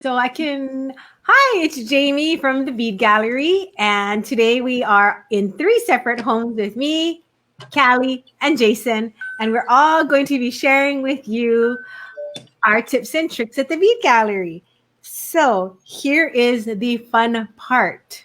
So I can. Hi, it's Jamie from the Bead Gallery, and today we are in three separate homes with me, Callie, and Jason, and we're all going to be sharing with you our tips and tricks at the Bead Gallery. So here is the fun part.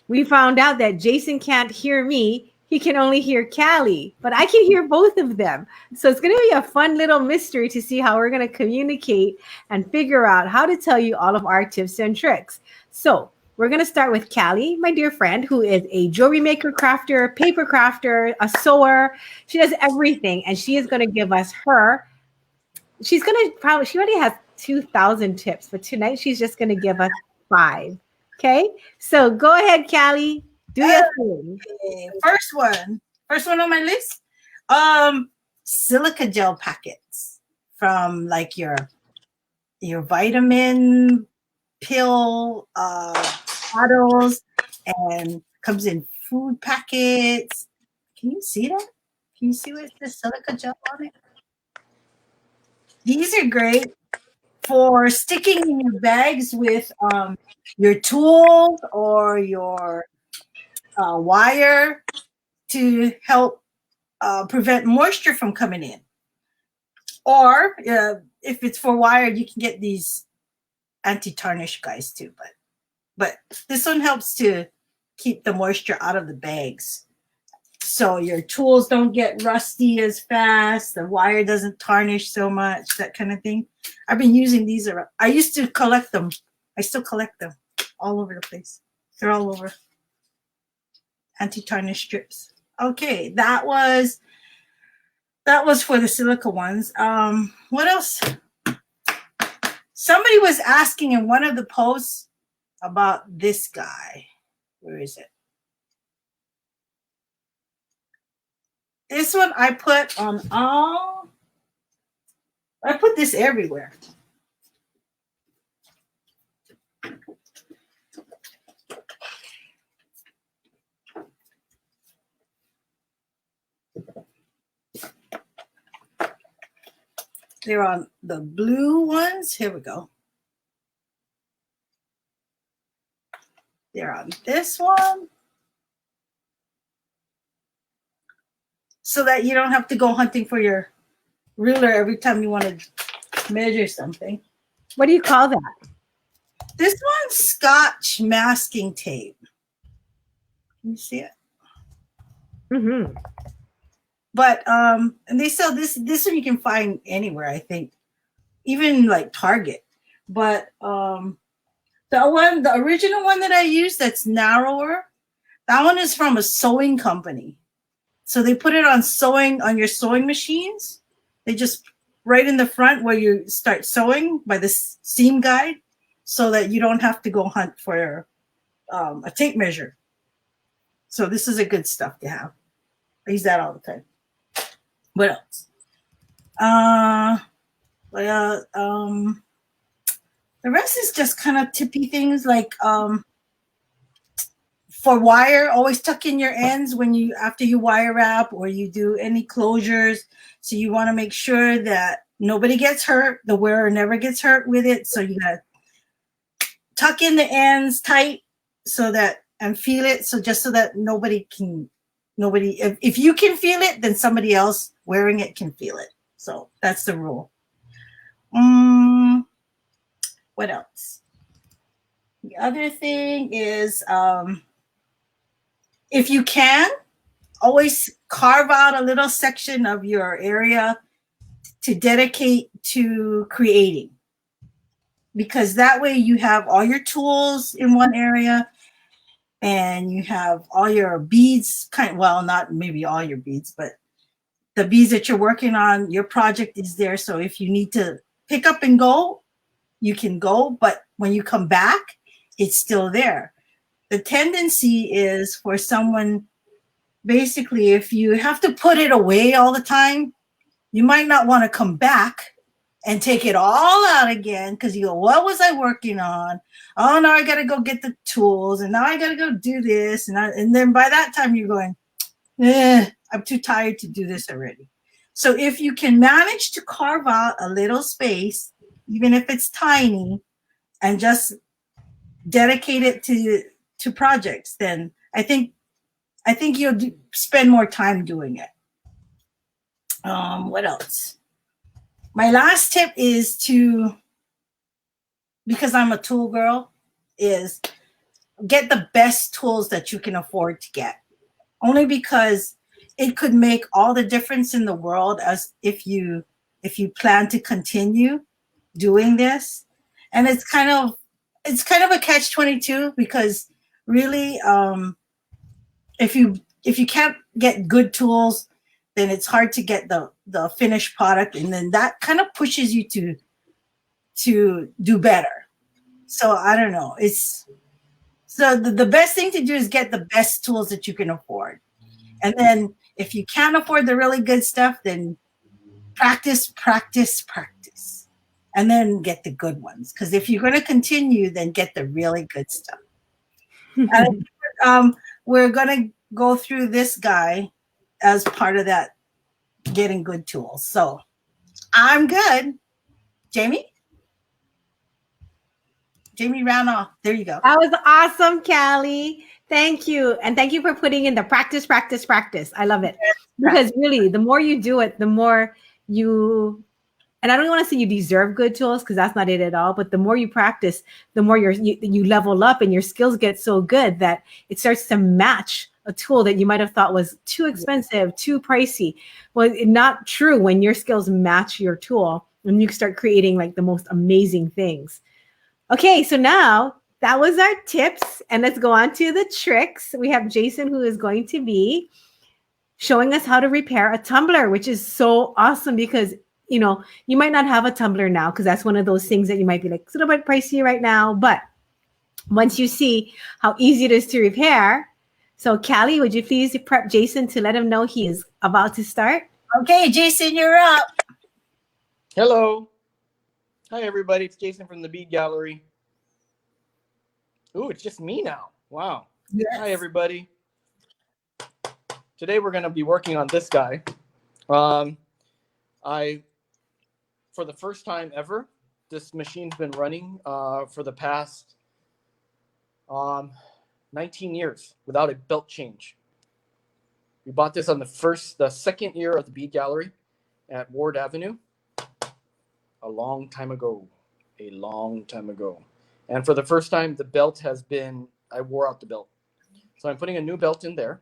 We found out that Jason can't hear me. He can only hear Callie, but I can hear both of them. So it's going to be a fun little mystery to see how we're going to communicate and figure out how to tell you all of our tips and tricks. So we're going to start with Callie, my dear friend, who is a jewelry maker, crafter, paper crafter, a sewer. She does everything, and she is going to give us her. She's going to probably, she already has 2,000 tips, but tonight she's just going to give us five. Okay, so go ahead, Callie. Do your thing. Okay, first one on my list. Silica gel packets from like your vitamin pill bottles, and comes in food packets. Can you see that? Can you see what the silica gel on it? These are great for sticking in your bags with your tools or your wire to help prevent moisture from coming in. Or if it's for wire, you can get these anti-tarnish guys too. But this one helps to keep the moisture out of the bags, so your tools don't get rusty as fast. The wire doesn't tarnish so much. That kind of thing. I've been using these around. I used to collect them. I still collect them all over the place. They're all over. Anti-tarnish strips. Okay, that was for the silica ones. What else? Somebody was asking in one of the posts about this guy. Where is it? This one I put on all. I put this everywhere. They're on the blue ones. Here we go. They're on this one. So that you don't have to go hunting for your ruler every time you want to measure something. What do you call that? This one's Scotch masking tape. Can you see it? Mm-hmm. But and they sell this one you can find anywhere, I think, even like Target. But the original one that I used that's narrower, that one is from a sewing company. So they put it on your sewing machines. They just right in the front where you start sewing by the seam guide, so that you don't have to go hunt for a tape measure. So this is a good stuff to have. I use that all the time. What else? The rest is just kind of tippy things like for wire, always tuck in your ends after you wire wrap or you do any closures. So you want to make sure that nobody gets hurt. The wearer never gets hurt with it. So you gotta tuck in the ends tight and feel it. So just so that if you can feel it, then somebody else wearing it can feel it. So that's the rule. What else? The other thing is, if you can, always carve out a little section of your area to dedicate to creating. Because that way you have all your tools in one area and you have all your beads, not maybe all your beads, but the beads that you're working on, your project is there. So if you need to pick up and go, you can go, but when you come back, it's still there. The tendency is for someone, basically, if you have to put it away all the time, you might not want to come back and take it all out again because you go, what was I working on? Oh, now I got to go get the tools, and now I got to go do this. And then by that time, you're going, I'm too tired to do this already. So if you can manage to carve out a little space, even if it's tiny, and just dedicate it to projects, then I think you'll spend more time doing it. What else? My last tip is because I'm a tool girl, is get the best tools that you can afford to get. Only because it could make all the difference in the world as if you plan to continue doing this. And it's kind of a catch-22, because really, if you can't get good tools, then it's hard to get the finished product, and then that kind of pushes you to do better. So I don't know. So the best thing to do is get the best tools that you can afford. And then if you can't afford the really good stuff, then practice. And then get the good ones. Because if you're going to continue, then get the really good stuff. And, we're going to go through this guy as part of that getting good tools. So I'm good. Jamie ran off. There you go. That was awesome, Callie. Thank you. And thank you for putting in the practice. I love it. Because really, the more you do it, the more you, and I don't want to say you deserve good tools, because that's not it at all. But the more you practice, the more you level up, and your skills get so good that it starts to match a tool that you might have thought was too expensive, too pricey. Well, not true when your skills match your tool, and you start creating like the most amazing things. Okay, so now that was our tips, and let's go on to the tricks. We have Jason, who is going to be showing us how to repair a tumbler, which is so awesome, because you might not have a tumbler now, because that's one of those things that you might be like, it's a little bit pricey right now. But once you see how easy it is to repair, so Callie, would you please prep Jason to let him know he is about to start? Okay, Jason, you're up. Hello. Hi, everybody. It's Jason from the Bead Gallery. Ooh, it's just me now. Wow. Yes. Hi, everybody. Today, we're going to be working on this guy. For the first time ever, this machine's been running for the past 19 years without a belt change. We bought this on the second year of the Bead Gallery at Ward Avenue. A long time ago. And for the first time, the belt I wore out the belt. So I'm putting a new belt in there.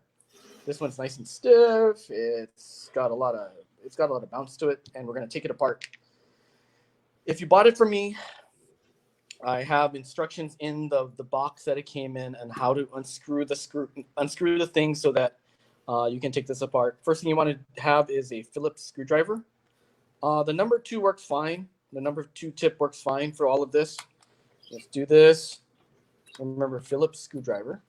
This one's nice and stiff. It's got a lot of bounce to it, and we're going to take it apart. If you bought it from me, I have instructions in the box that it came in, and how to unscrew the thing so that you can take this apart. First thing you want to have is a Phillips screwdriver. The number 2 works fine. The number 2 tip works fine for all of this. Let's do this. Remember, Phillips screwdriver.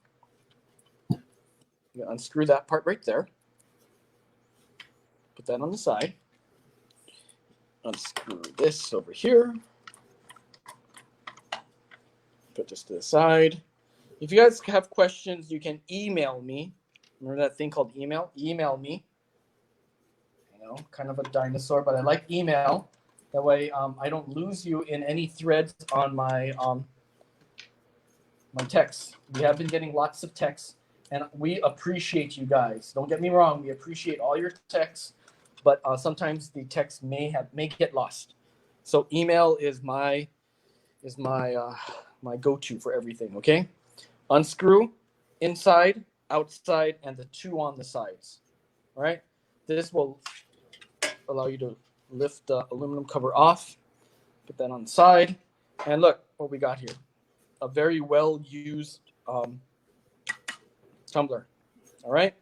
You unscrew that part right there. Put that on the side. Unscrew this over here. Put this to the side. If you guys have questions, you can email me. Remember that thing called email? Email me. Kind of a dinosaur, but I like email. That way, I don't lose you in any threads on my my texts. We have been getting lots of texts, and we appreciate you guys. Don't get me wrong; we appreciate all your texts, but sometimes the text may get lost. So email is my go-to for everything. Okay, unscrew inside, outside, and the 2 on the sides. All right, this will allow you to lift the aluminum cover off, put that on the side, and look what we got here. A very well used tumbler. All right.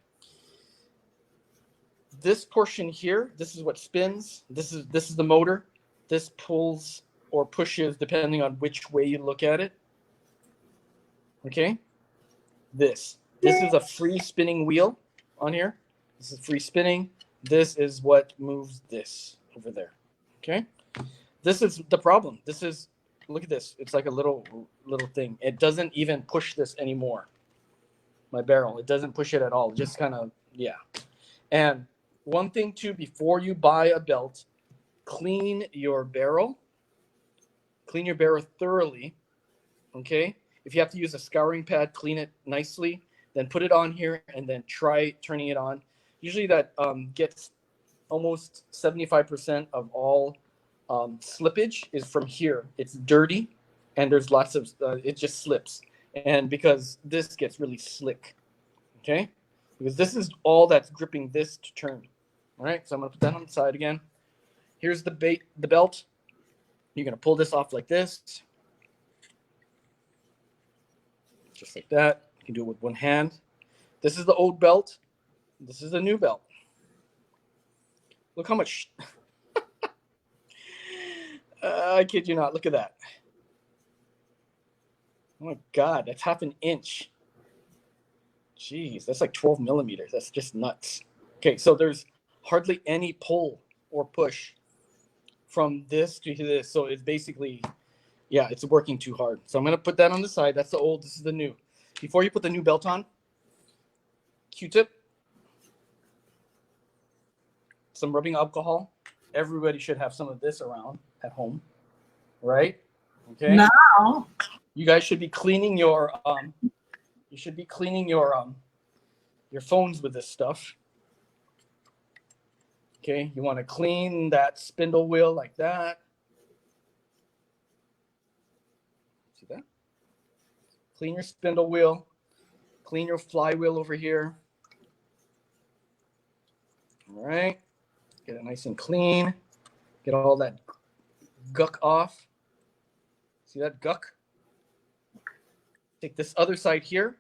This portion here, this is what spins. This is the motor. This pulls or pushes depending on which way you look at it. Okay. This is a free spinning wheel on here. This is free spinning. This is what moves this over there. Okay. This is the problem. Look at this. It's like a little thing. It doesn't even push this anymore. My barrel. It doesn't push it at all. Just kind of, yeah. And one thing too, before you buy a belt, clean your barrel. Clean your barrel thoroughly Okay. If you have to use a scouring pad, clean it nicely, then put it on here and then try turning it on. Usually that gets almost 75% of all slippage is from here. It's dirty and there's lots of, it just slips. And because this gets really slick, okay? Because this is all that's gripping this to turn. All right, so I'm gonna put that on the side again. Here's the belt. You're gonna pull this off like this. Just like that. You can do it with one hand. This is the old belt. This is the new belt. Look how much. I kid you not. Look at that. Oh my God, that's half an inch. Jeez, that's like 12 millimeters. That's just nuts. Okay, so there's hardly any pull or push from this to this. So it's basically, yeah, it's working too hard. So I'm going to put that on the side. That's the old. This is the new. Before you put the new belt on, Q-tip, some rubbing alcohol. Everybody should have some of this around at home, right? Okay. Now, You guys should be cleaning your your phones with this stuff. Okay, you want to clean that spindle wheel like that. See that? Clean your spindle wheel. Clean your flywheel over here. All right. Get it nice and clean. Get all that guck off. See that guck? Take this other side here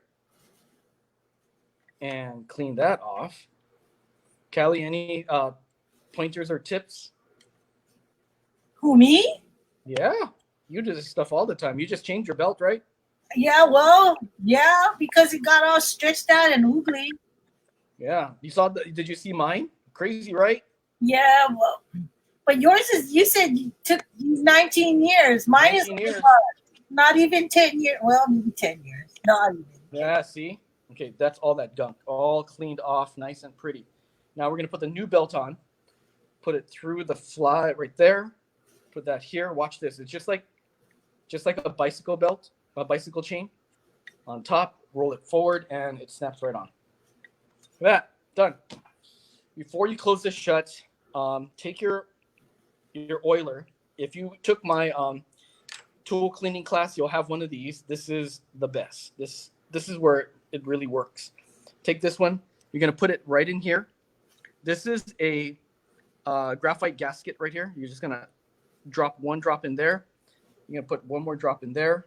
and clean that off. Callie, any pointers or tips? who, me? Yeah, you do this stuff all the time. You just change your belt, right? Yeah, well, yeah, because it got all stretched out and oogly. Yeah. You saw did you see mine? Crazy, right? Yeah, well, but yours is, you said you took 19 years. Mine 19 is years. not even 10 years. Well, maybe 10 years. Not even. Yeah, see? Okay, that's all that gunk. All cleaned off, nice and pretty. Now we're going to put the new belt on. Put it through the fly right there. Put that here. Watch this. It's just like a bicycle belt, a bicycle chain. On top, roll it forward, and it snaps right on. Look at that. Done. Before you close this shut, take your oiler. If you took my tool cleaning class, you'll have one of these. This is the best. This is where it really works. Take this one. You're going to put it right in here. This is a graphite gasket right here. You're just going to drop one drop in there. You're going to put one more drop in there.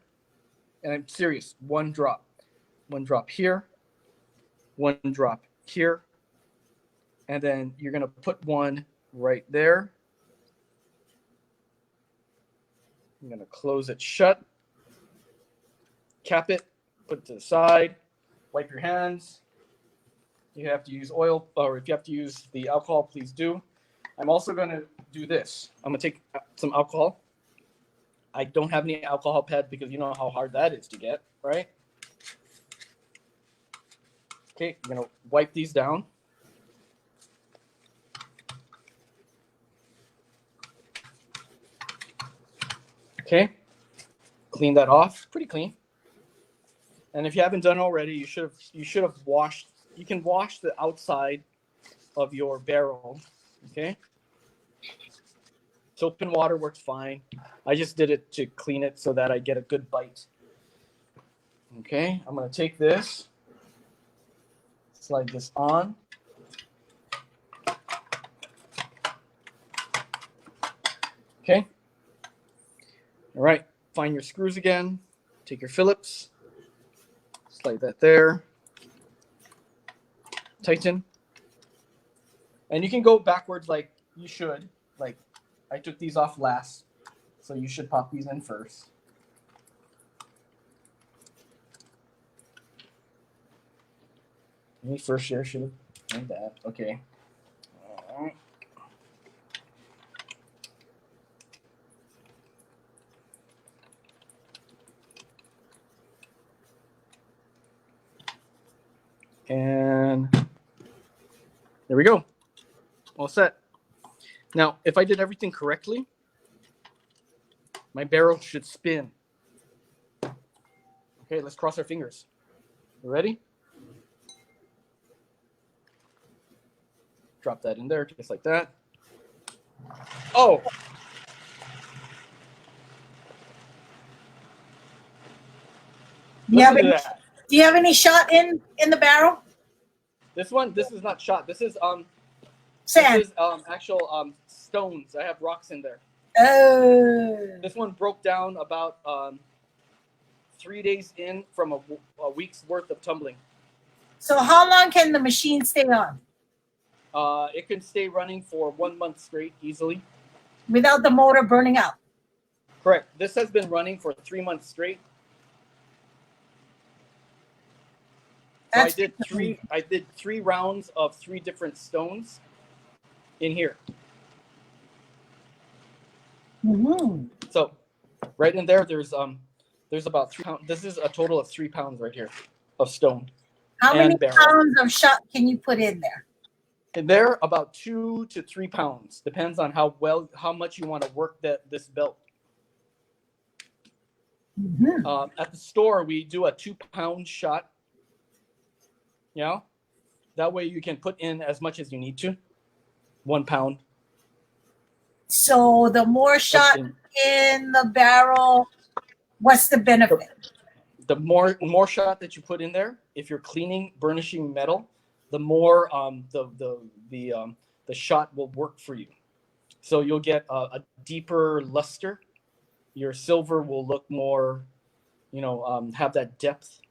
And I'm serious, one drop. One drop here. One drop here. And then you're going to put one right there. I'm going to close it shut. Cap it. Put it to the side. Wipe your hands. You have to use oil, or if you have to use the alcohol, please do. I'm also going to do this. I'm going to take some alcohol. I don't have any alcohol pad because you know how hard that is to get, right? Okay, I'm going to wipe these down. Okay, clean that off. Pretty clean. And if you haven't done it already, you should have washed. You can wash the outside of your barrel. Okay. Soap and water works fine. I just did it to clean it so that I get a good bite. Okay, I'm gonna take this, slide this on. Okay. All right, find your screws again. Take your Phillips, slide that there. Tighten. And you can go backwards like you should. Like I took these off last, so you should pop these in first. Me first year should have done that. Okay. All right. And there we go. All set. Now, if I did everything correctly, my barrel should spin. Okay, let's cross our fingers. You ready? Drop that in there, just like that. Oh! Listen to that. Do you have any shot in the barrel? This is not shot. This is Sand. This is actual stones. I have rocks in there. Oh. This one broke down about 3 days in from a week's worth of tumbling. So how long can the machine stay on? It can stay running for 1 month straight easily. Without the motor burning out? Correct. This has been running for 3 months straight. So I did three rounds of 3 different stones in here. Mm-hmm. So right in there, there's about 3 pounds. This is a total of 3 pounds right here of stone. How many barrel. pounds of shot can you put in there? In there, about 2 to 3 pounds. Depends on how much you want to work this belt. Mm-hmm. At the store, we do a 2 pound shot. Yeah, that way you can put in as much as you need to. 1 pound. So the more shot in the barrel, what's the benefit? The more shot that you put in there, if you're cleaning, burnishing metal, the more the shot will work for you. So you'll get a deeper luster. Your silver will look more, have that depth.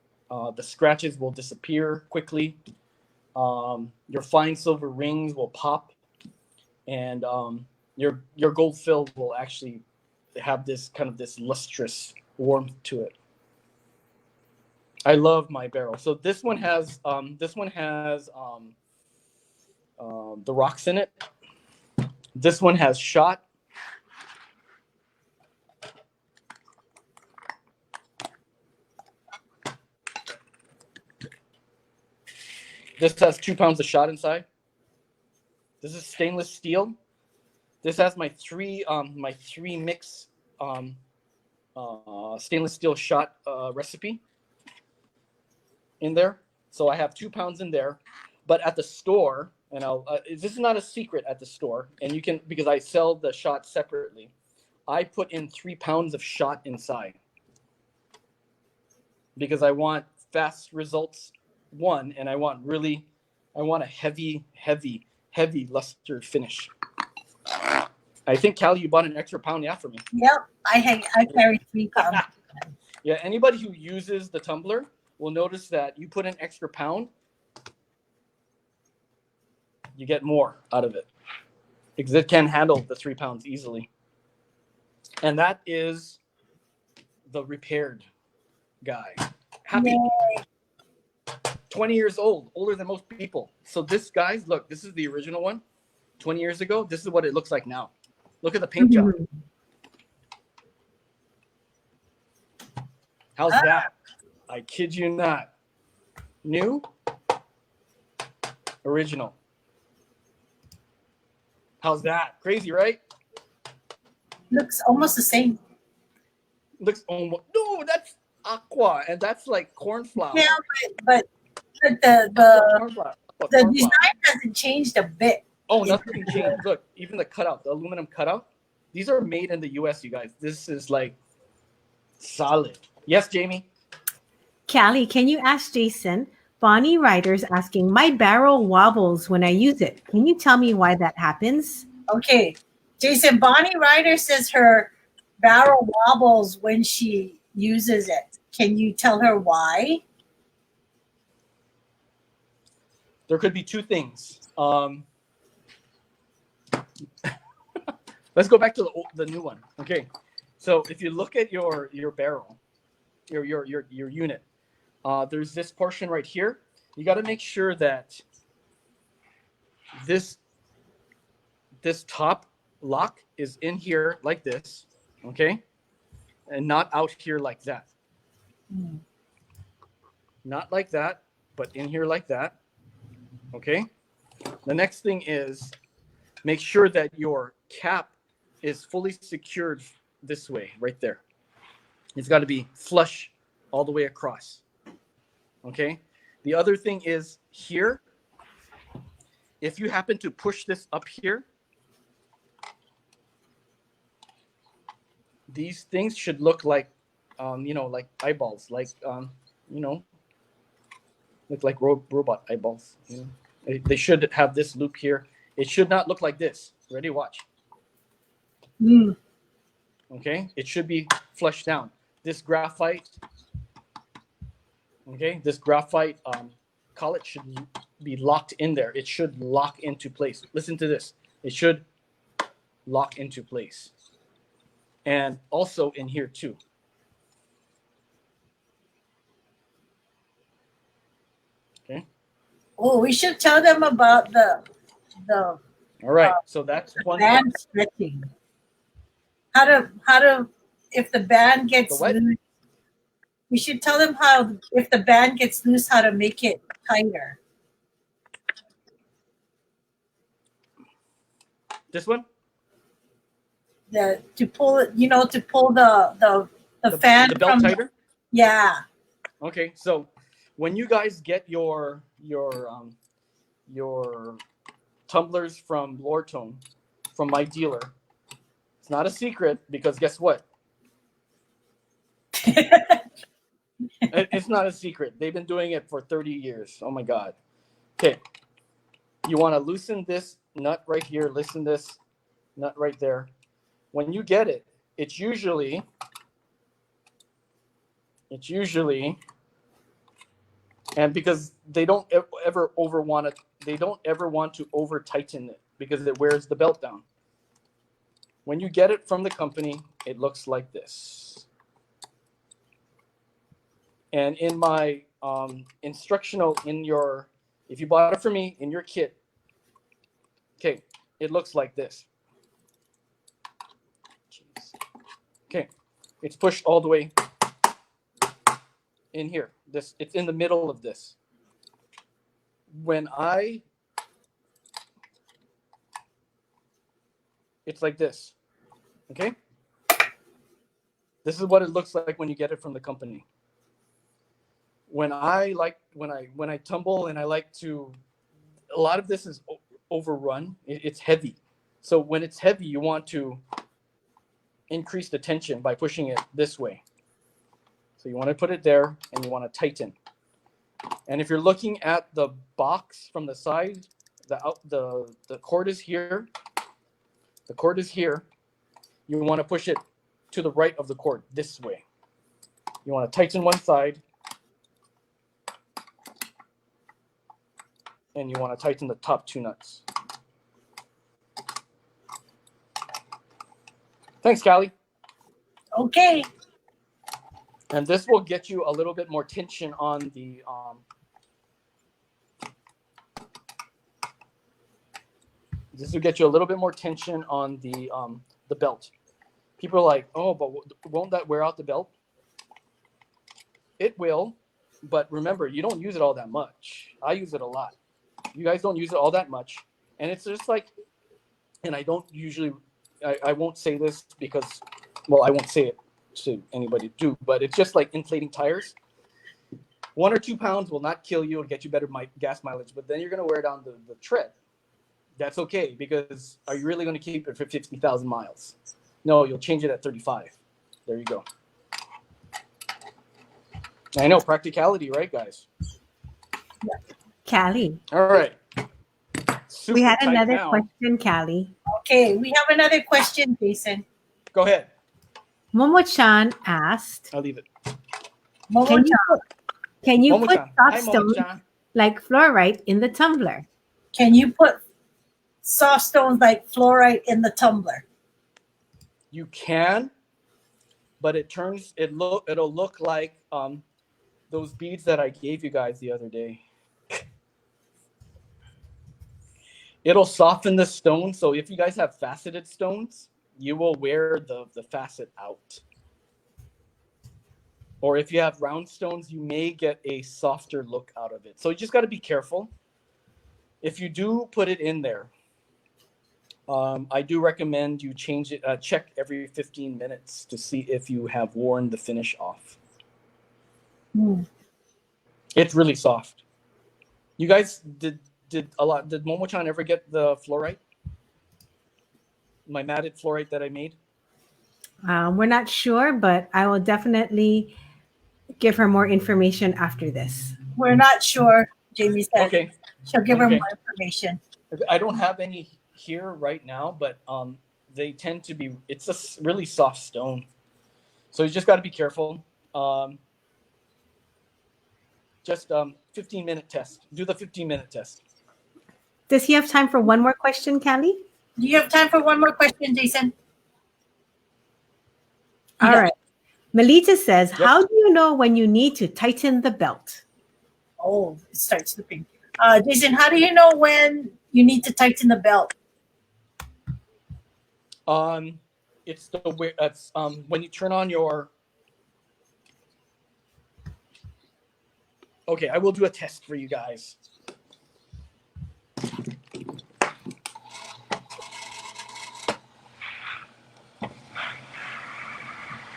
The scratches will disappear quickly. Your fine silver rings will pop, and your gold fill will actually have this kind of this lustrous warmth to it. I love my barrel. So this one has the rocks in it. This one has shot. This has 2 pounds of shot inside. This is stainless steel. This has my three mix stainless steel shot recipe in there. So I have 2 pounds in there. But at the store, and this is not a secret at the store, and you can, because I sell the shot separately, I put in 3 pounds of shot inside because I want fast results. One, and I want a heavy luster finish. I think, Callie, you bought an extra pound, for me. Yep, I carry 3 pounds. Yeah, anybody who uses the tumbler will notice that you put an extra pound, you get more out of it because it can handle the 3 pounds easily. And that is the repaired guy. Happy. Yay. 20 years old, older than most people. So this, guys, look, this is the original one. 20 years ago, this is what it looks like now. Look at the paint job. How's that? I kid you not. New, original. How's that? Crazy, right? Looks almost the same. Looks almost, no, that's aqua, and that's like corn flour. Yeah, but the design hasn't changed a bit. Oh, nothing changed. Look, even the cutout, the aluminum cutout, these are made in the US, you guys. This is like solid. Yes, Jamie? Callie, can you ask Jason? Bonnie Ryder's asking, my barrel wobbles when I use it. Can you tell me why that happens? Okay. Jason, Bonnie Ryder says her barrel wobbles when she uses it. Can you tell her why? There could be 2 things. Let's go back to the new one. Okay, so if you look at your barrel, your unit, there's this portion right here. You got to make sure that this top lock is in here like this, okay, and not out here like that. Not like that, but in here like that. Okay. The next thing is make sure that your cap is fully secured this way, right there. It's got to be flush all the way across. Okay. The other thing is here, if you happen to push this up here, these things should look like, like eyeballs, like, look like robot eyeballs. They should have this loop here. It should not look like this. Ready? Watch. Mm. Okay. It should be flushed down. This graphite, okay, this graphite collet should be locked in there. It should lock into place. Listen to this. It should lock into place. And also in here too. Okay. Oh, we should tell them about the All right. So that's one band part. stretching. How to if the band gets The what? loose. We should tell them how if the band gets loose, how to make it tighter. This one? To pull it, to pull the fan the belt from tighter? Yeah. Okay, so when you guys get your tumblers from Lortone, from my dealer, it's not a secret because guess what? It's not a secret. They've been doing it for 30 years. Oh my God. Okay, you want to loosen this nut right here. Loosen this nut right there. When you get it, it's usually, and because they don't ever want to over tighten it because it wears the belt down. When you get it from the company, it looks like this. And in my instructional, if you bought it for me in your kit, okay, it looks like this. Jeez. Okay, it's pushed all the way in here. It's in the middle of this. It's like this. Okay? This is what it looks like when you get it from the company. When I tumble and I like to, a lot of this is overrun. It's heavy. So when it's heavy, you want to increase the tension by pushing it this way. So you want to put it there and you want to tighten. And if you're looking at the box from the side, the cord is here. The cord is here. You want to push it to the right of the cord this way. You want to tighten one side. And you want to tighten the top two nuts. Thanks, Callie. Okay. And this will get you a little bit more tension on the belt. People are like, oh, but won't that wear out the belt? It will, but remember, you don't use it all that much. I use it a lot. You guys don't use it all that much. And it's just like, and I don't usually, I won't say this because, well, I won't say it to anybody do, but it's just like inflating tires. 1 or 2 pounds will not kill you and get you better gas mileage, but then you're going to wear down the tread. That's okay, because are you really going to keep it for 50,000 miles? No, you'll change it at 35. There you go. I know, practicality, right, guys? Callie. All right. Super We had tight another now. question, Callie. Okay, we have another question, Jason. Go ahead. Momo-chan asked, I'll leave it. can you put Momo-chan. Hi, soft stones Momo-chan. like fluorite in the tumbler? Can you put soft stones like fluorite in the tumbler? You can, but it'll look like those beads that I gave you guys the other day. It'll soften the stone. So if you guys have faceted stones, you will wear the facet out. Or if you have round stones, you may get a softer look out of it. So you just got to be careful. If you do put it in there, I do recommend you change it, check every 15 minutes to see if you have worn the finish off. Mm. It's really soft. You guys did a lot. Did Momo-chan ever get the fluorite? My matted fluorite that I made? We're not sure, but I will definitely give her more information after this. We're not sure. Jamie said Okay. she'll give her Okay. more information. I don't have any here right now, but they tend to be. It's a really soft stone, so you just got to be careful. Just 15-minute test. Do the 15-minute test. Does he have time for one more question, Callie? Do you have time for one more question, Jason? All Yeah. right. Melita says, Yep. how do you know when you need to tighten the belt? Oh, it starts slipping. Jason, how do you know when you need to tighten the belt? It's the way. It's when you turn on your. Okay, I will do a test for you guys.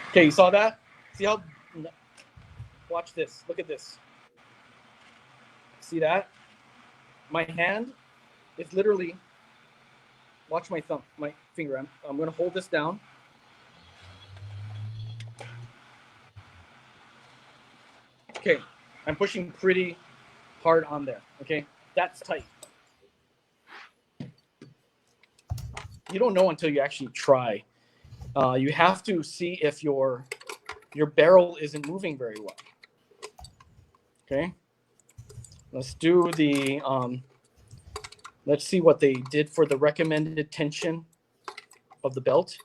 Okay, you saw that? See how? Watch this. Look at this. See that? My hand is literally. Watch my thumb, my finger. I'm going to hold this down. Okay, I'm pushing pretty hard on there. Okay, that's tight. You don't know until you actually try. You have to see if your barrel isn't moving very well. Okay, let's do the. Let's see what they did for the recommended tension of the belt,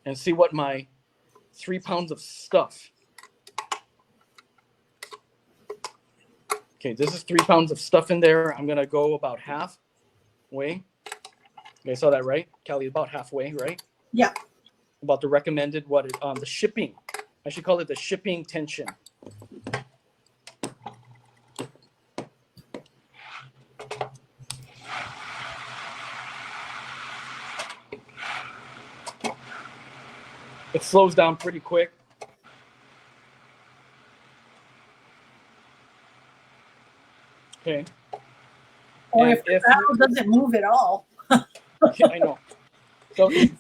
and see what my 3 pounds of stuff. Okay, this is 3 pounds of stuff in there. I'm gonna go about halfway. You guys saw that, right? Callie, about halfway, right? Yeah. About the recommended the shipping. I should call it the shipping tension. It slows down pretty quick. Okay. Or And if the barrel doesn't move at all. Yeah, I know. So if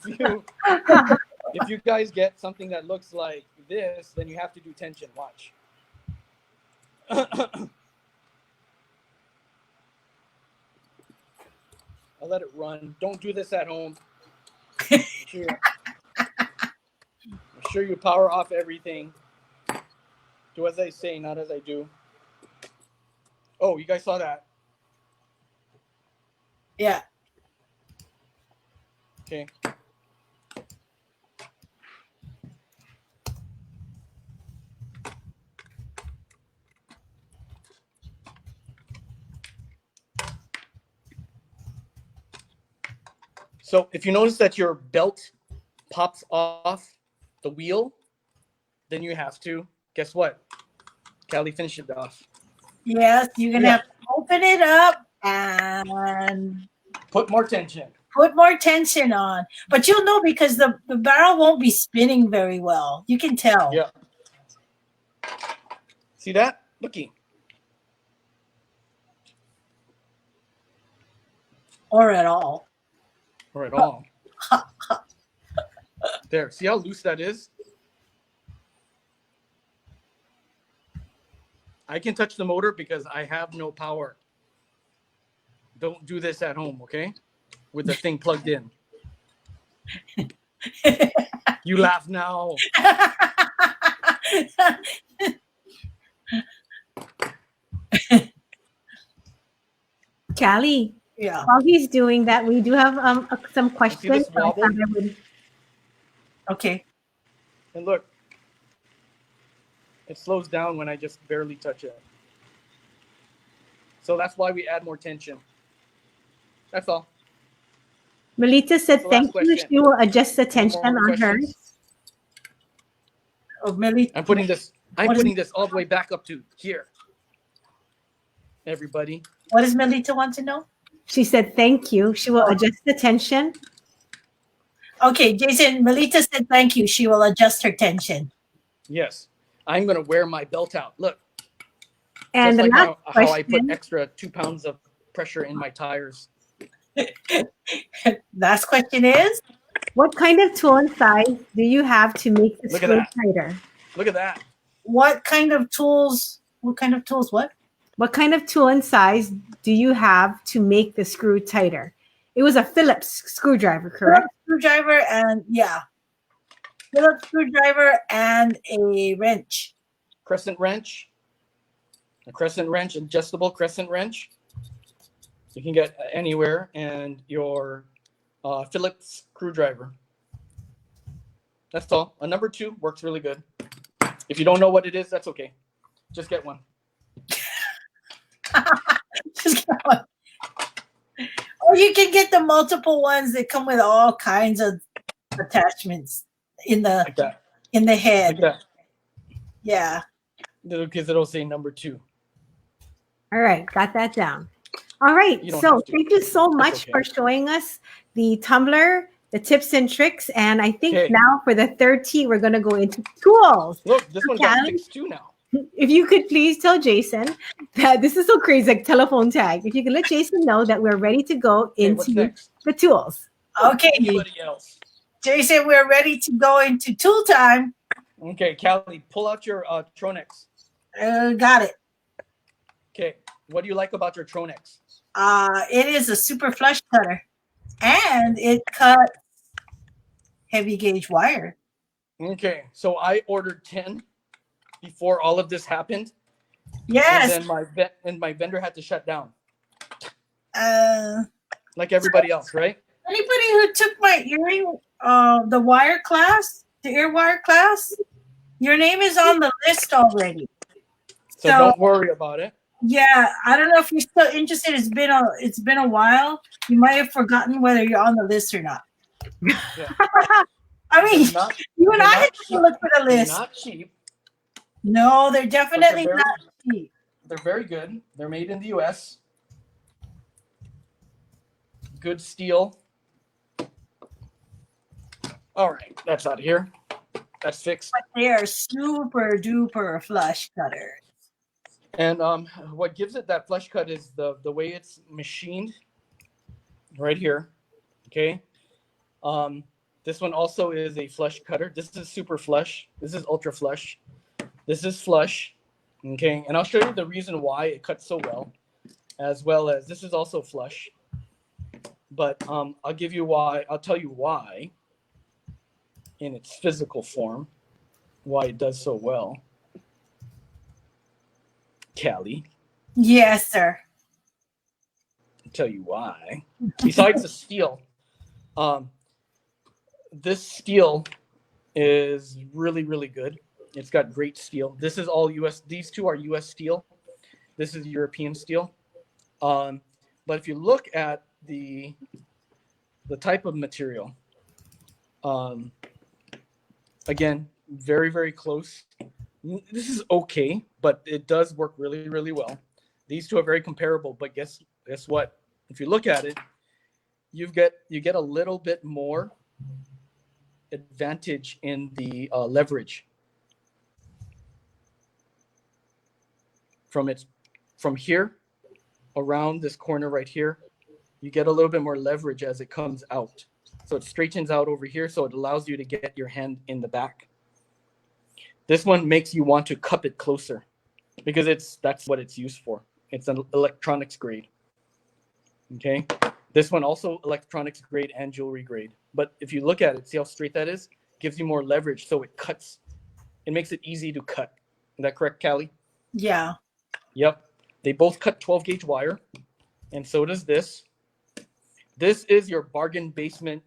you guys get something that looks like this, then you have to do tension. Watch. I'll let it run. Don't do this at home. I'm sure you power off everything. Do as I say, not as I do. Oh, you guys saw that? Yeah. Okay. So if you notice that your belt pops off the wheel, then you have to, guess what? Callie, finish it off. Yes, you're going to have to open it up and put more tension. Put more tension on. But you'll know because the barrel won't be spinning very well. You can tell. Yeah. See that? Looky. Or at all. Or at all. There. See how loose that is? I can touch the motor because I have no power. Don't do this at home, okay? With the thing plugged in. You laugh now. Callie, Yeah. while he's doing that, we do have some questions. this wobble? Okay. And look, it slows down when I just barely touch it. So that's why we add more tension. That's all. Melita said, So thank last you. question. She will adjust the Any tension more on her. questions? Oh, Melita. I'm putting this What is- this all the way back up to here. Everybody. What does Melita want to know? She said, thank you. She will adjust the tension. Okay, Jason, Melita said thank you. She will adjust her tension. Yes. I'm going to wear my belt out. Look, And just the like last how I put question, extra 2 pounds of pressure in my tires. Last question is, what kind of tool and size do you have to make the Look at screw that. tighter? Look at that. what kind of tools? What? What kind of tool and size do you have to make the screw tighter? It was a Phillips screwdriver, correct? Screwdriver and Phillips screwdriver and a wrench. Crescent wrench. A crescent wrench, adjustable crescent wrench. You can get anywhere, and your Phillips screwdriver. That's all. A number 2 works really good. If you don't know what it is, that's okay. Just get one. Just get one. Or you can get the multiple ones that come with all kinds of attachments in the Like that. in the head. Like that. Yeah. Because it'll say number 2. All right, got that down. All right, You don't so have to. thank you so That's much okay. for showing us the tumbler, the tips and tricks, and I think Okay. now for the third T, we're going to go into tools. Look, this one got Callie? fixed too now. If you could please tell Jason that this is so crazy, like telephone tag. If you could let Jason know that we're ready to go Okay, what's into next? the tools. Okay. Anybody else? Jason, we're ready to go into tool time. Okay, Callie, pull out your Tronex. Got it. Okay, what do you like about your Tronex? It is a super flush cutter, and it cuts heavy gauge wire. Okay, so I ordered 10 before all of this happened. Yes. And then my vendor had to shut down, like everybody else, right? Anybody who took my earring, the wire class, the ear wire class, your name is on the list already. So don't worry about it. Yeah, I don't know if you're still interested. It's been a while. You might have forgotten whether you're on the list or not. Yeah. I mean, They're not- you and they're I not have to cheap. look for the They're list. not cheap. No, they're definitely very- not cheap. They're very good. They're made in the U.S. Good steel. All right, that's out of here. That's fixed. But they are super duper flush cutters. And what gives it that flush cut is the way it's machined right here. Okay. This one also is a flush cutter. This is super flush. This is ultra flush. This is flush. Okay. And I'll show you the reason why it cuts so well as this is also flush. But I'll tell you why in its physical form, why it does so well. Callie. Yes, sir. I'll tell you why. Besides the steel, this steel is really, really good. It's got great steel. This is all US. These two are US steel. This is European steel. But if you look at the type of material, again, very, very close. This is okay, but it does work really, really well. These two are very comparable, but guess what? If you look at it, you get a little bit more advantage in the leverage from here around this corner right here. You get a little bit more leverage as it comes out. So it straightens out over here, so it allows you to get your hand in the back. This one makes you want to cup it closer because that's what it's used for. It's an electronics grade. Okay. This one also electronics grade and jewelry grade. But if you look at it, see how straight that is? Gives you more leverage, so it cuts. It makes it easy to cut. Is that correct, Callie? Yeah. Yep. They both cut 12 gauge wire, and so does this. This is your bargain basement.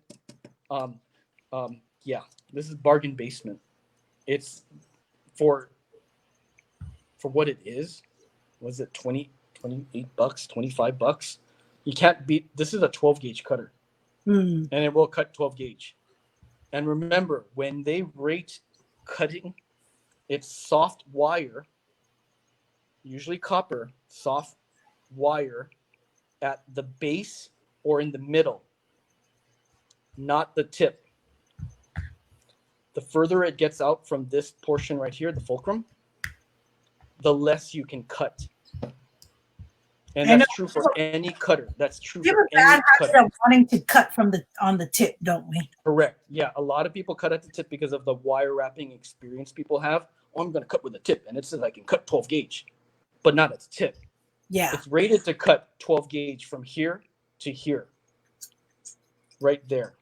Yeah, this is bargain basement. It's for what it is. Was it 28 bucks, $25? You can't beat. This is a 12 gauge cutter, and it will cut 12 gauge. And remember, when they rate cutting, it's soft wire, usually copper, soft wire at the base or in the middle, not the tip. the further it gets out from this portion right here, the fulcrum, the less you can cut. And that's true for any cutter. That's true We have for a bad any habit cutter. of wanting to cut from on the tip, don't we? Correct. Yeah, a lot of people cut at the tip because of the wire wrapping experience people have. Oh, I'm going to cut with the tip, and it says I can cut 12 gauge, but not at the tip. Yeah. It's rated to cut 12 gauge from here to here, right there.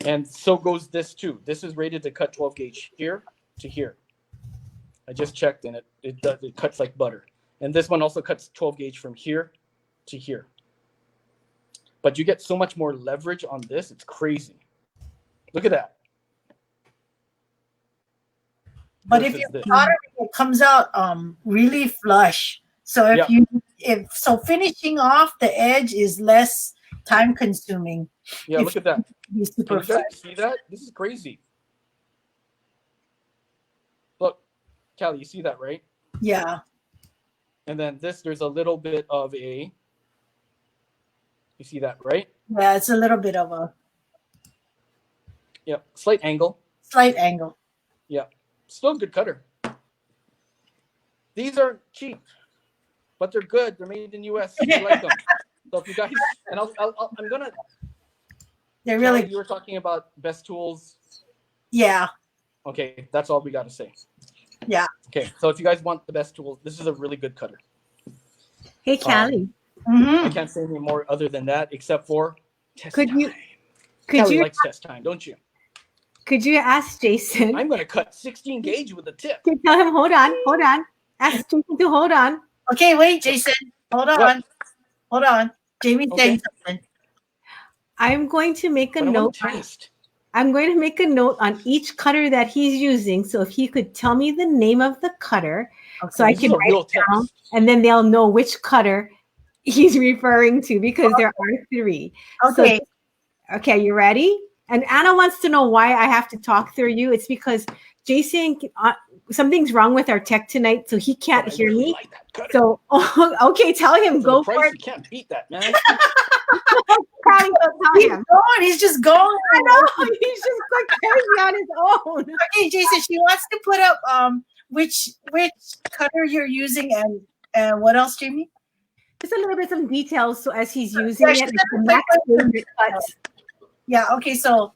And so goes this too. This is rated to cut 12 gauge here to here. I just checked, and it cuts like butter. And this one also cuts 12 gauge from here to here. But you get so much more leverage on this. It's crazy. Look at that. But if your pottery comes out really flush, so if finishing off the edge is less time consuming. Yeah, look at that. Can you see that? This is crazy. Look, Callie, you see that, right? Yeah. And then there's a little bit of you see that, right? Yeah, it's a little bit of a. Yeah, slight angle. Slight angle. Yeah, still a good cutter. These are cheap, but they're good. They're made in U.S. I like them. So if you guys, and I'm gonna. They're really. You were talking about best tools. Yeah. Okay, that's all we got to say. Yeah. Okay, so if you guys want the best tools, this is a really good cutter. Hey, Callie. I can't say any more other than that, except for test time. Callie likes test time, don't you? Could you ask Jason? I'm going to cut 16 gauge with a tip. Tell him, hold on. Ask Jason to hold on. Okay, wait, Jason. Hold on. What? Hold on. Jamie's saying something. I'm going to make a note. I'm going to make a note on each cutter that he's using. So if he could tell me the name of the cutter, so I can write it down, and then they'll know which cutter he's referring to, because there are 3. Okay. So, okay, you ready? And Anna wants to know why I have to talk through you. It's because Jason, something's wrong with our tech tonight, so he can't hear me. Like so, okay, tell him, go for it. You can't beat that, man. He's going. He's just going. I know. He's just like crazy on his own. Okay, Jason, she wants to put up which cutter you're using and what else, Jamie? Just a little bit some details, so as he's using it, the max favorite cuts. Yeah. Okay. So,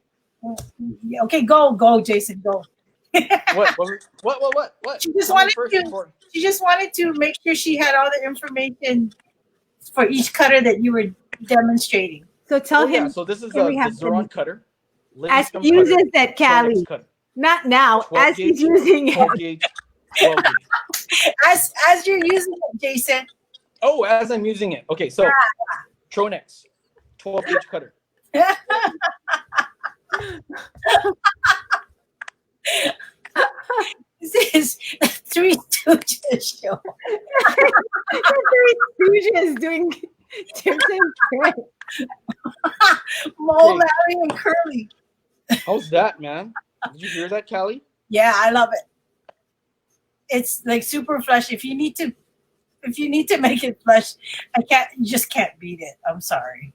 okay, go, Jason, go. What? She just wanted to make sure she had all the information for each cutter that you were demonstrating. So tell him. Yeah, so this is the Zeron cutter. As he uses that, Callie. Not now. As he's using it. 12 gauge. As you're using it, Jason. Oh, as I'm using it. Okay, so Tronex, 12 gauge cutter. This is Three Stooges show. Three Stooges doing tips and tricks. Mo, Larry, and Curly. How's that, man? Did you hear that, Callie? Yeah, I love it. It's like super flush. If you need to make it flush, you just can't beat it. I'm sorry.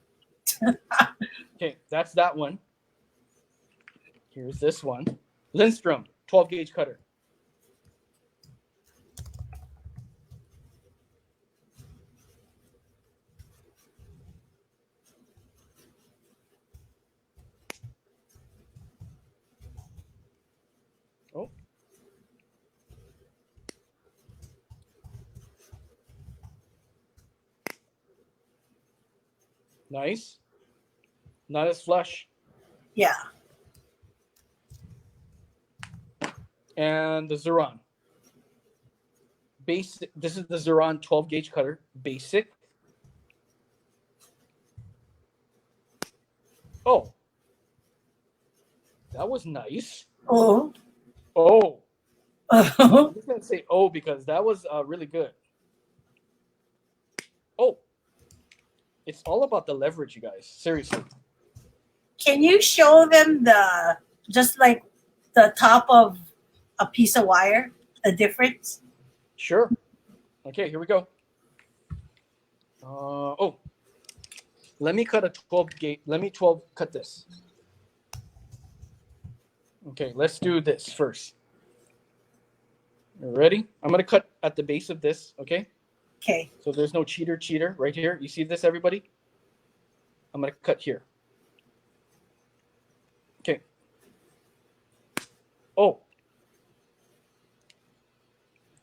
Okay, that's that one. Here's this one. Lindstrom, 12 gauge cutter. Oh. Nice. Not as flush. Yeah. And the Zeron. Basic. This is the Zeron 12 gauge cutter. Basic. Oh. That was nice. Oh. Oh. I'm just going to say oh because that was really good. Oh. It's all about the leverage, you guys. Seriously. Can you show them just like the top of a piece of wire, the difference? Sure. Okay, here we go. Let me cut a 12 gauge. Let me cut this. Okay, let's do this first. You ready? I'm gonna cut at the base of this, okay? Okay. So there's no cheater right here. You see this, everybody? I'm gonna cut here. Okay. Oh.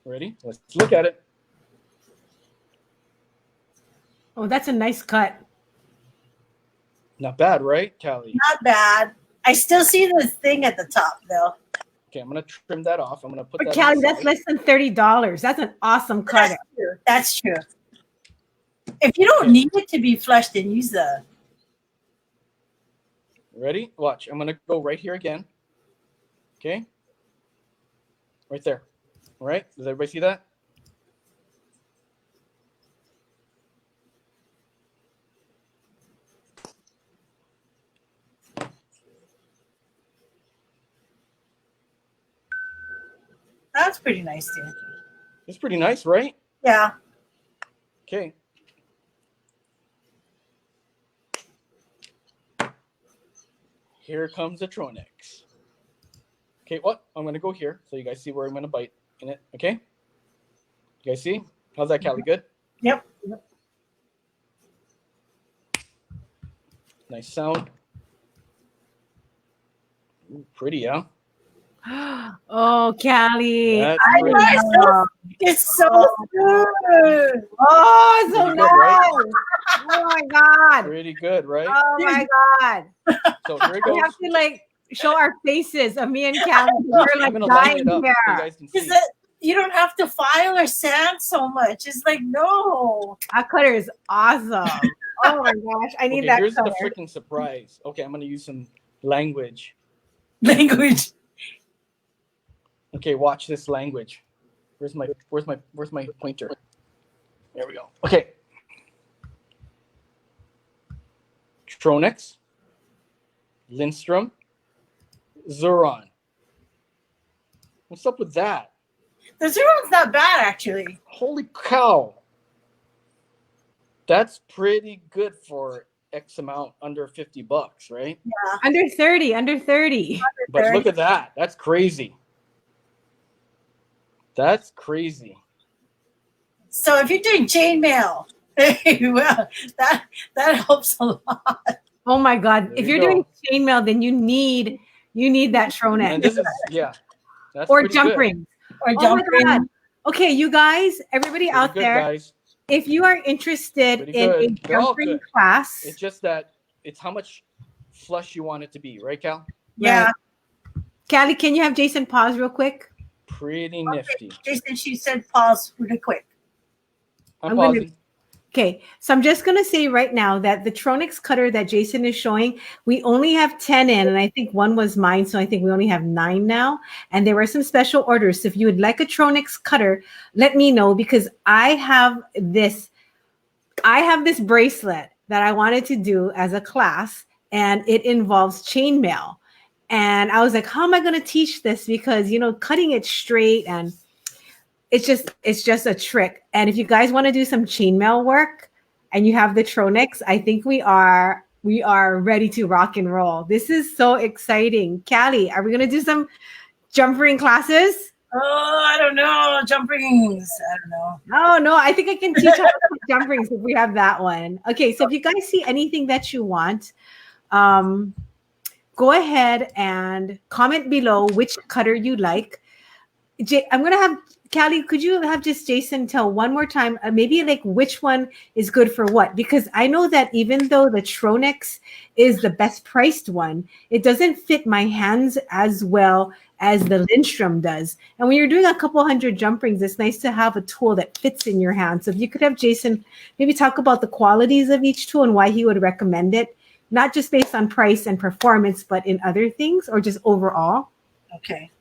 Ready? Let's look at it. Oh, that's a nice cut. Not bad, right, Callie? Not bad. I still see the thing at the top though. Okay, I'm gonna trim that off. I'm gonna put But that. Callie, that's less than $30. That's an awesome cutter. That's true. That's true. If you don't need it to be flush, then use the. Ready? Watch. I'm gonna go right here again. Okay. Right there. All right. Does everybody see that? That's pretty nice too. It's pretty nice, right? Yeah. Okay. Here comes the Tronex. Okay, what? I'm gonna go here so you guys see where I'm gonna bite in it. Okay. You guys see? How's that, Callie? Good? Yep. Nice sound. Ooh, pretty, huh? Oh, Callie. That's I pretty. know. It's so good. Oh, so Pretty nice. good, right? Oh my God. Pretty good, right? Oh my God. So here it We goes. have to like show our faces of me and Callie. We're I'm like gonna line dying it up so you here. guys can see. Is that you don't have to file or sand so much. It's like no. That cutter is awesome. Oh my gosh. I need Okay, that here's cutter. the freaking surprise. Okay, I'm gonna use some language. Language. Okay, watch this language. Where's my pointer? There we go. Okay. Tronex, Lindstrom, Zuron. What's up with that? The zero's not bad actually. Holy cow. That's pretty good for X amount under $50, right? Under 30, under 30. But look at that. That's crazy. That's crazy. So if you're doing chainmail, well, that helps a lot. Oh my God. There If you you're doing go. chainmail, then you need that Tronex. And this is, yeah. That's Or pretty jump good. rings. Or Oh my jumping. God. Okay, you guys, everybody Pretty out good, there, guys. if you are interested Pretty in a good. They're all jump ring good. class, It's just that it's how much flush you want it to be, right, Cal? Yeah. Callie, can you have Jason pause real quick? Pretty nifty. Jason, she said pause really quick. I'm I'm gonna- pausing. Okay, so I'm just going to say right now that the Tronex cutter that Jason is showing, we only have 10 in, and I think one was mine, so I think we only have 9 now. And there were some special orders. So if you would like a Tronex cutter, let me know, because I have this bracelet that I wanted to do as a class, and it involves chainmail. And I was like, how am I going to teach this? Because, cutting it straight, and it's just a trick. And if you guys want to do some chainmail work and you have the Tronex, I think we are ready to rock and roll. This is so exciting. Callie, are we going to do some jump ring classes? Oh, I don't know. Jump rings. I don't know. Oh, no, I think I can teach how to do jump rings if we have that one. Okay, so if you guys see anything that you want, go ahead and comment below which cutter you like. I'm going to have Callie, could you have just Jason tell one more time, maybe like which one is good for what? Because I know that even though the Tronex is the best priced one, it doesn't fit my hands as well as the Lindstrom does. And when you're doing a couple hundred jump rings, it's nice to have a tool that fits in your hand. So if you could have Jason maybe talk about the qualities of each tool and why he would recommend it, not just based on price and performance, but in other things or just overall. Okay,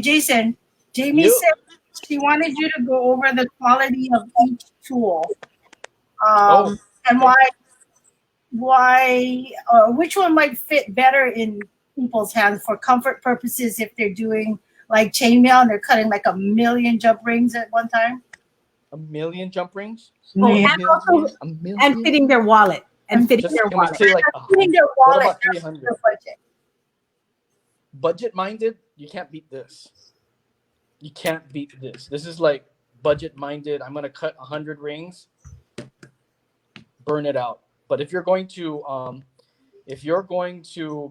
Jason. Jamie said she wanted you to go over the quality of each tool, and which one might fit better in people's hands for comfort purposes if they're doing like chainmail and they're cutting like 1,000,000 jump rings at one time. 1,000,000 jump rings? Oh, Yeah. and also A million? and fitting their wallet Can we say like Putting their what wallet about after 300? the budget. budget minded, you can't beat this. You can't beat this. This is like budget minded. I'm gonna cut 100 rings, burn it out. But if you're going to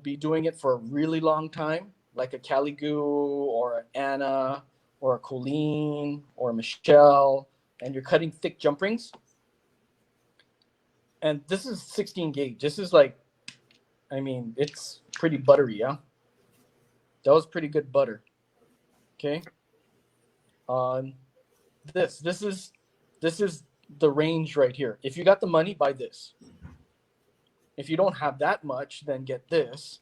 be doing it for a really long time, like a Callie or an Anna or a Colleen or a Michelle, and you're cutting thick jump rings, and this is 16 gauge. This is like, I mean, it's pretty buttery, yeah. That was pretty good butter. Okay. This is the range right here. If you got the money, buy this. If you don't have that much, then get this.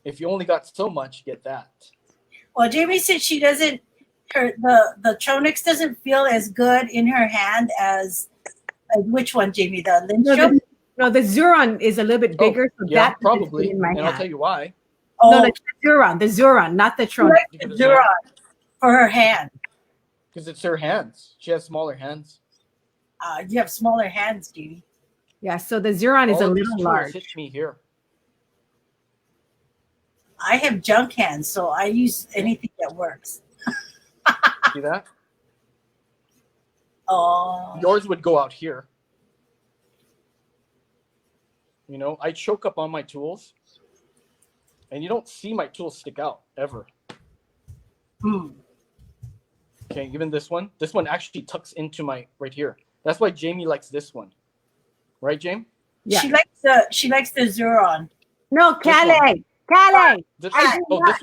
If you only got so much, get that. Well, Jamie said she doesn't. The Tronix doesn't feel as good in her hand as which one, Jamie? The Lindstrom? No, the Zuron is a little bit bigger. So yeah, that probably. in my and hand. I'll tell you why. Oh, No, the Zuron, not the Tronix. The Zuron for her hand. Because it's her hands. She has smaller hands. You have smaller hands, Jamie. Yeah, so the Zuron is All a of these little tools large. hit me here. I have junk hands, so I use anything that works. See that? Oh. Yours would go out here. You know, I choke up on my tools, and you don't see my tools stick out ever. Okay, even this one. This one actually tucks into my right here. That's why Jamie likes this one, right, Jamie? Yeah. She likes the Zuron. No, Callie. This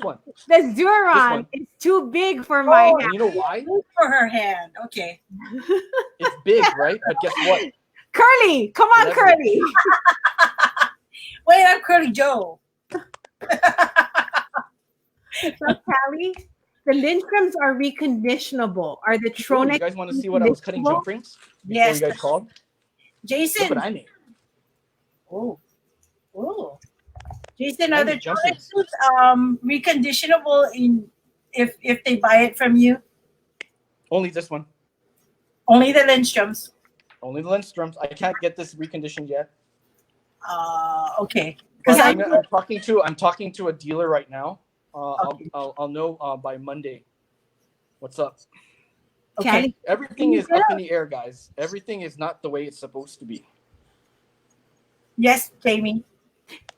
one. The Zuron is too big for my hand. And you know why? For her hand. Okay. It's big, right? But guess what? Curly, come on, Leverage. Curly. Wait, I'm Curly Joe. So, Callie, the Lindstroms are reconditionable. Are the Oh, Tronix? you guys want to see what I was cutting jump rings? Before Yes. you guys called? Look Jason. what I made. Oh. Jason, are the jump Tronix reconditionable if they buy it from you? Only this one. Only the Lindstroms. Only the Lindstroms. I can't get this reconditioned yet. Okay. But Because I'm talking to a dealer right now. Okay. I'll know by Monday what's up. Okay. Everything is up in the air, guys. Everything is not the way it's supposed to be. Yes, Jamie.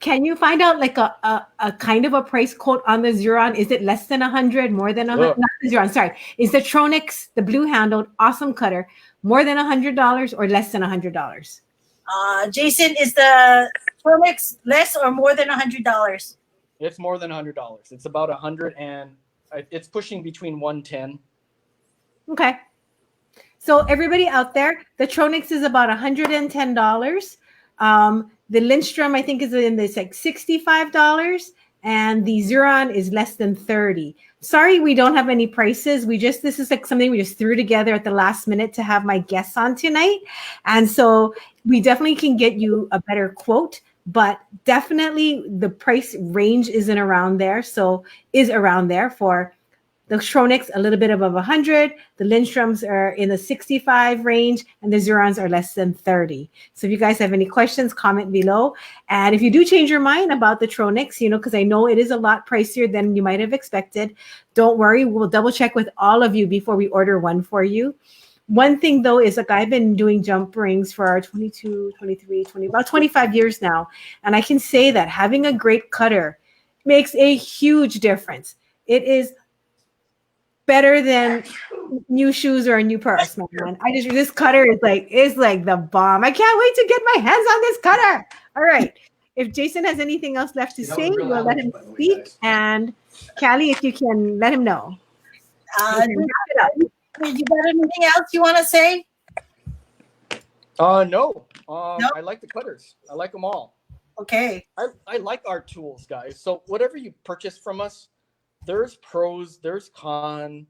Can you find out like a kind of a price quote on the Zuron? Is it less than 100, more than 100? Not the Zuron, sorry. Is the Tronix, the blue handled, awesome cutter, more than $100 or less than $100? Jason, is the Tronix less or more than $100? It's more than $100. It's about 100 and it's pushing between 110. Okay. So everybody out there, the Tronix is about $110. The Lindstrom, I think, is in this like $65, and the Zuron is less than $30. Sorry, we don't have any prices. This is like something we just threw together at the last minute to have my guests on tonight. And so we definitely can get you a better quote, but definitely the price range isn't around there. So is around there for the Tronix, a little bit above 100. The Lindstroms are in the 65 range, and the Zurons are less than 30. So if you guys have any questions, comment below. And if you do change your mind about the Tronix, because I know it is a lot pricier than you might have expected, don't worry. We'll double check with all of you before we order one for you. One thing, though, is like I've been doing jump rings for 22, 23, 20, about 25 years now. And I can say that having a great cutter makes a huge difference. It is better than new shoes or a new purse, man. This cutter is like the bomb. I can't wait to get my hands on this cutter. All right. If Jason has anything else left to say, we'll let him speak. And Callie, if you can let him know. You got anything else you want to say? No. No? I like the cutters. I like them all. Okay. I like our tools, guys. So whatever you purchase from us, there's pros, there's con,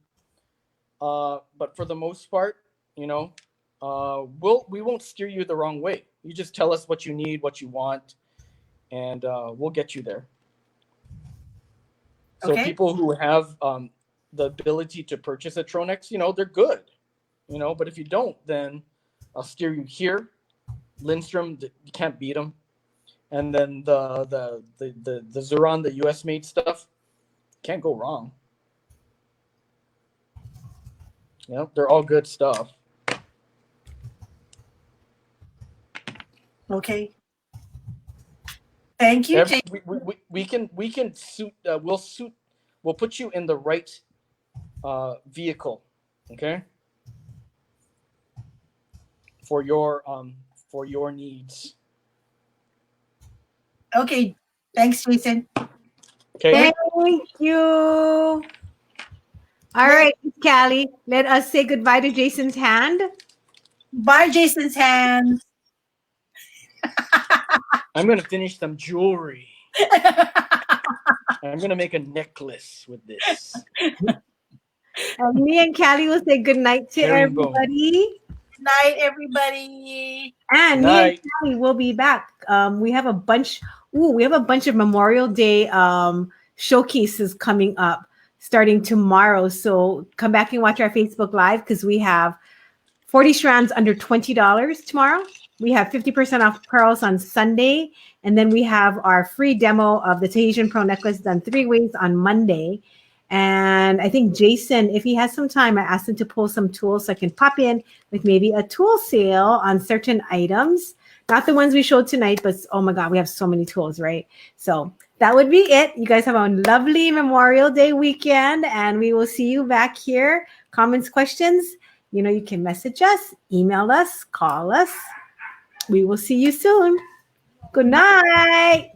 but for the most part, we won't steer you the wrong way. You just tell us what you need, what you want, and we'll get you there. So people who have the ability to purchase a Tronix, they're good, but if you don't, then I'll steer you here. Lindstrom, you can't beat them. And then the Zuron, the US made stuff, Can't go wrong. You know, they're all good stuff. Okay. Thank you, Jay. We can suit. We'll put you in the right vehicle. Okay. For your needs. Okay. Thanks, Jason. Okay. Thank you. All right, Callie, let us say goodbye to Jason's hand. Bye, Jason's hands. I'm gonna finish some jewelry. I'm gonna make a necklace with this. And me and Callie will say good night to Herringbone. everybody. Good night, everybody. And Good me and night. Callie will be back. We have a bunch. We have a bunch of Memorial Day showcases coming up starting tomorrow. So come back and watch our Facebook Live because we have 40 strands under $20 tomorrow. We have 50% off pearls on Sunday. And then we have our free demo of the Tahitian pearl necklace done 3 ways on Monday. And I think Jason, if he has some time, I asked him to pull some tools so I can pop in with maybe a tool sale on certain items. Not the ones we showed tonight, but oh my God, we have so many tools, right? So that would be it. You guys have a lovely Memorial Day weekend, and we will see you back here. Comments, questions, you know, you can message us, email us, call us. We will see you soon. Good night.